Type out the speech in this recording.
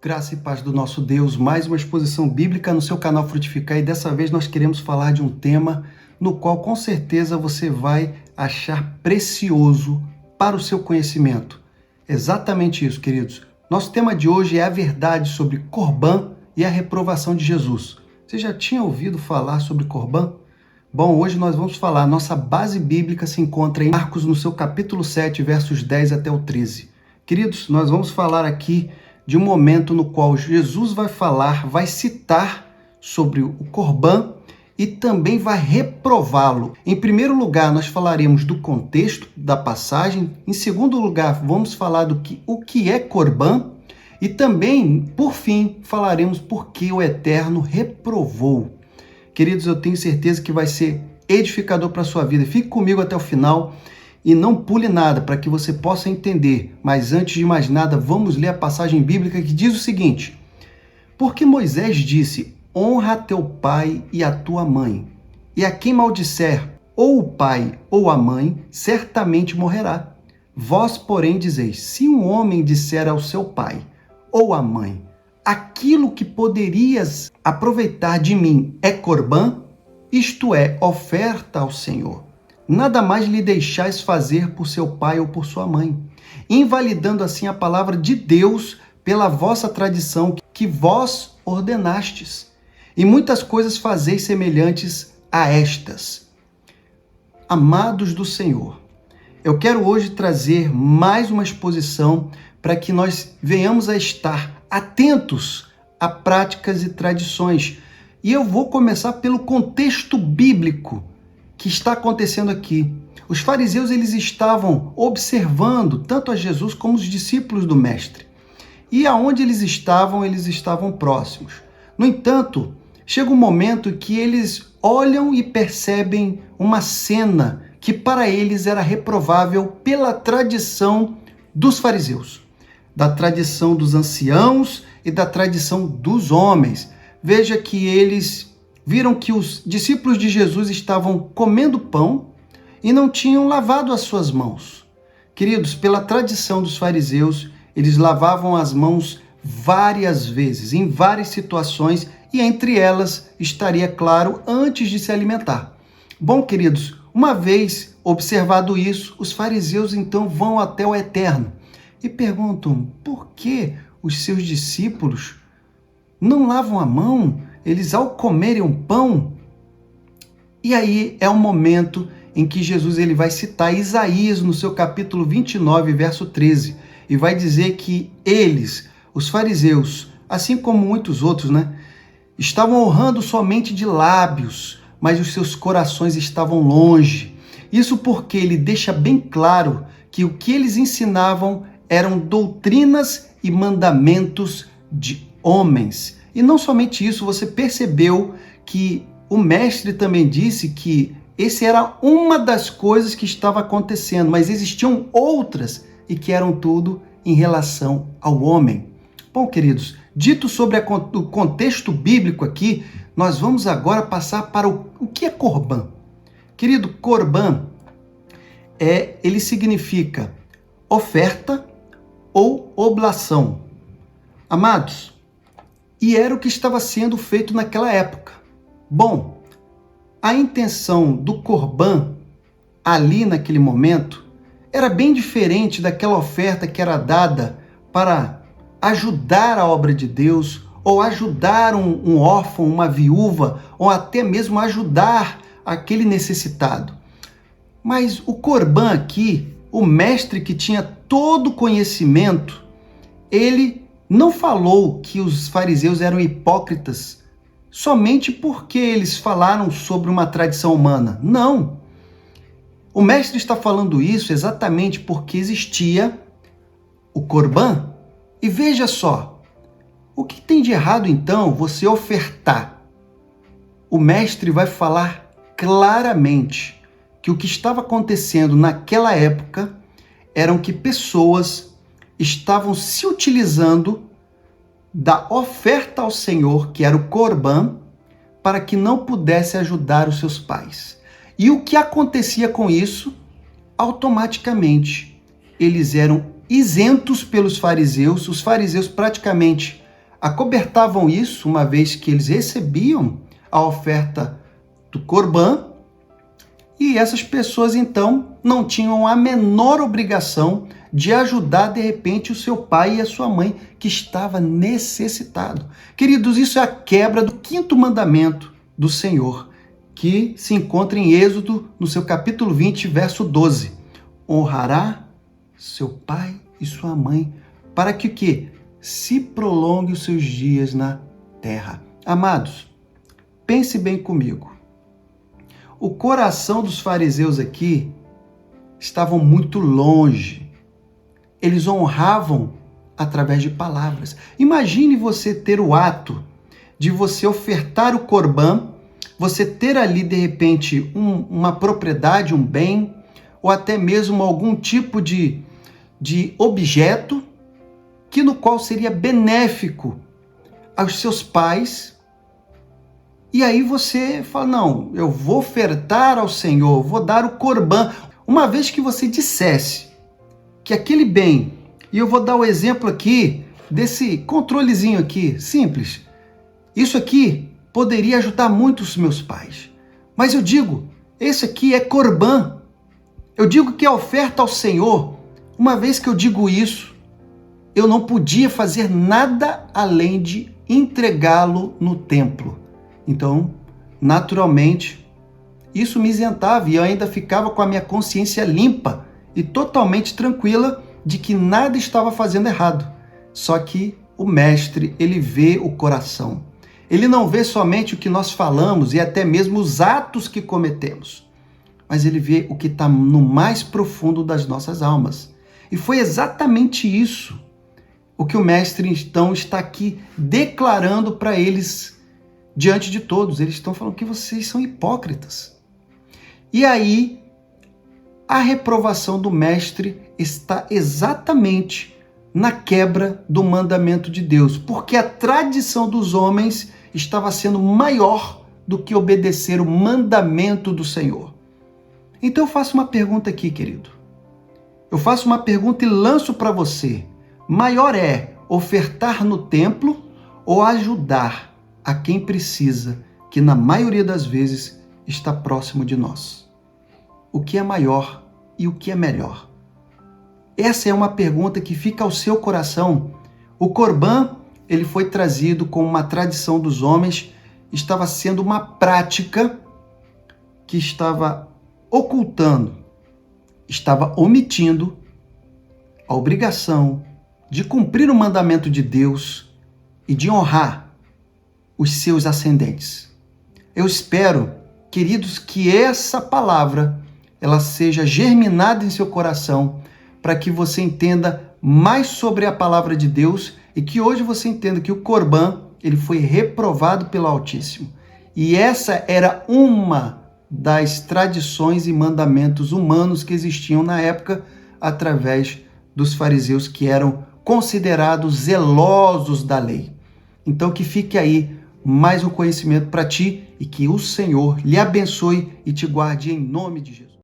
Graça e paz do nosso Deus, mais uma exposição bíblica no seu canal Frutificar, e dessa vez nós queremos falar de um tema no qual com certeza você vai achar precioso para o seu conhecimento. Exatamente isso, queridos. Nosso tema de hoje é a verdade sobre Corbã e a reprovação de Jesus. Você já tinha ouvido falar sobre Corbã? Bom, hoje nós vamos falar, nossa base bíblica se encontra em Marcos no seu capítulo 7, versos 10 até o 13. Queridos, nós vamos falar aqui de um momento no qual Jesus vai citar sobre o Corbã e também vai reprová-lo. Em primeiro lugar, nós falaremos do contexto da passagem. Em segundo lugar, vamos falar o que é Corbã. E também, por fim, falaremos por que o Eterno reprovou. Queridos, eu tenho certeza que vai ser edificador para a sua vida. Fique comigo até o final e não pule nada para que você possa entender. Mas antes de mais nada, vamos ler a passagem bíblica que diz o seguinte: porque Moisés disse: honra teu pai e a tua mãe, e a quem maldisser ou o pai ou a mãe, certamente morrerá. Vós, porém, dizeis: se um homem disser ao seu pai ou à mãe, aquilo que poderias aproveitar de mim é Corbã, isto é, oferta ao Senhor, nada mais lhe deixais fazer por seu pai ou por sua mãe, invalidando assim a palavra de Deus pela vossa tradição que vós ordenastes. E muitas coisas fazeis semelhantes a estas. Amados do Senhor, eu quero hoje trazer mais uma exposição para que nós venhamos a estar atentos a práticas e tradições. E eu vou começar pelo contexto bíblico que está acontecendo aqui. Os fariseus, eles estavam observando tanto a Jesus como os discípulos do Mestre. E aonde eles estavam próximos. No entanto, chega um momento que eles olham e percebem uma cena que para eles era reprovável pela tradição dos fariseus, da tradição dos anciãos e da tradição dos homens. Veja que eles viram que os discípulos de Jesus estavam comendo pão e não tinham lavado as suas mãos. Queridos, pela tradição dos fariseus, eles lavavam as mãos várias vezes, em várias situações, e entre elas estaria claro antes de se alimentar. Bom, queridos, uma vez observado isso, os fariseus então vão até o Eterno e perguntam por que os seus discípulos não lavam a mão, eles ao comerem um pão. E aí é o momento em que Jesus ele vai citar Isaías no seu capítulo 29, verso 13, e vai dizer que eles, os fariseus, assim como muitos outros, estavam honrando somente de lábios, mas os seus corações estavam longe. Isso porque ele deixa bem claro que o que eles ensinavam eram doutrinas e mandamentos de homens. E não somente isso, você percebeu que o mestre também disse que esse era uma das coisas que estava acontecendo, mas existiam outras e que eram tudo em relação ao homem. Bom, queridos, dito sobre o contexto bíblico aqui, nós vamos agora passar para o que é Corbã. Querido, Corbã ele significa oferta ou oblação. Amados, e era o que estava sendo feito naquela época. Bom, a intenção do Corbã ali naquele momento era bem diferente daquela oferta que era dada para ajudar a obra de Deus, ou ajudar um órfão, uma viúva, ou até mesmo ajudar aquele necessitado. Mas o Corbã aqui, o mestre que tinha todo o conhecimento, ele não falou que os fariseus eram hipócritas somente porque eles falaram sobre uma tradição humana. Não. O mestre está falando isso exatamente porque existia o Corbã. E veja só, o que tem de errado então você ofertar? O mestre vai falar claramente que o que estava acontecendo naquela época eram que pessoas estavam se utilizando da oferta ao Senhor, que era o Corbã, para que não pudesse ajudar os seus pais. E o que acontecia com isso? Automaticamente, eles eram isentos pelos fariseus. Os fariseus praticamente acobertavam isso, uma vez que eles recebiam a oferta do Corbã, e essas pessoas então não tinham a menor obrigação de ajudar de repente o seu pai e a sua mãe que estava necessitado. Queridos, isso é a quebra do 5º mandamento do Senhor, que se encontra em Êxodo, no seu capítulo 20, verso 12. Honrará seu pai e sua mãe, para que o quê? Se prolongue os seus dias na terra. Amados, pense bem comigo. O coração dos fariseus aqui estavam muito longe. Eles honravam através de palavras. Imagine você ter o ato de você ofertar o Corbã, você ter ali, de repente, uma propriedade, um bem, ou até mesmo algum tipo de objeto que no qual seria benéfico aos seus pais. E aí você fala, não, eu vou ofertar ao Senhor, vou dar o Corbã. Uma vez que você dissesse que aquele bem, e eu vou dar o exemplo aqui desse controlezinho aqui, simples. Isso aqui poderia ajudar muito os meus pais. Mas eu digo, esse aqui é Corbã. Eu digo que é oferta ao Senhor. Uma vez que eu digo isso, eu não podia fazer nada além de entregá-lo no templo. Então, naturalmente, isso me isentava e eu ainda ficava com a minha consciência limpa e totalmente tranquila de que nada estava fazendo errado. Só que o mestre, ele vê o coração. Ele não vê somente o que nós falamos e até mesmo os atos que cometemos, mas ele vê o que está no mais profundo das nossas almas. E foi exatamente isso o que o mestre então está aqui declarando para eles diante de todos. Eles estão falando que vocês são hipócritas. E aí, a reprovação do mestre está exatamente na quebra do mandamento de Deus, porque a tradição dos homens estava sendo maior do que obedecer o mandamento do Senhor. Então eu faço uma pergunta aqui, querido. Eu faço uma pergunta e lanço para você. Maior é ofertar no templo ou ajudar a quem precisa, que na maioria das vezes está próximo de nós? O que é maior e o que é melhor? Essa é uma pergunta que fica ao seu coração. O Corbã, ele foi trazido como uma tradição dos homens, estava sendo uma prática que estava ocultando, estava omitindo a obrigação de cumprir o mandamento de Deus e de honrar os seus ascendentes. Eu espero, queridos, que essa palavra ela seja germinada em seu coração para que você entenda mais sobre a palavra de Deus e que hoje você entenda que o Corbã ele foi reprovado pelo Altíssimo. E essa era uma das tradições e mandamentos humanos que existiam na época através dos fariseus que eram considerados zelosos da lei. Então que fique aí mais um conhecimento para ti e que o Senhor lhe abençoe e te guarde em nome de Jesus.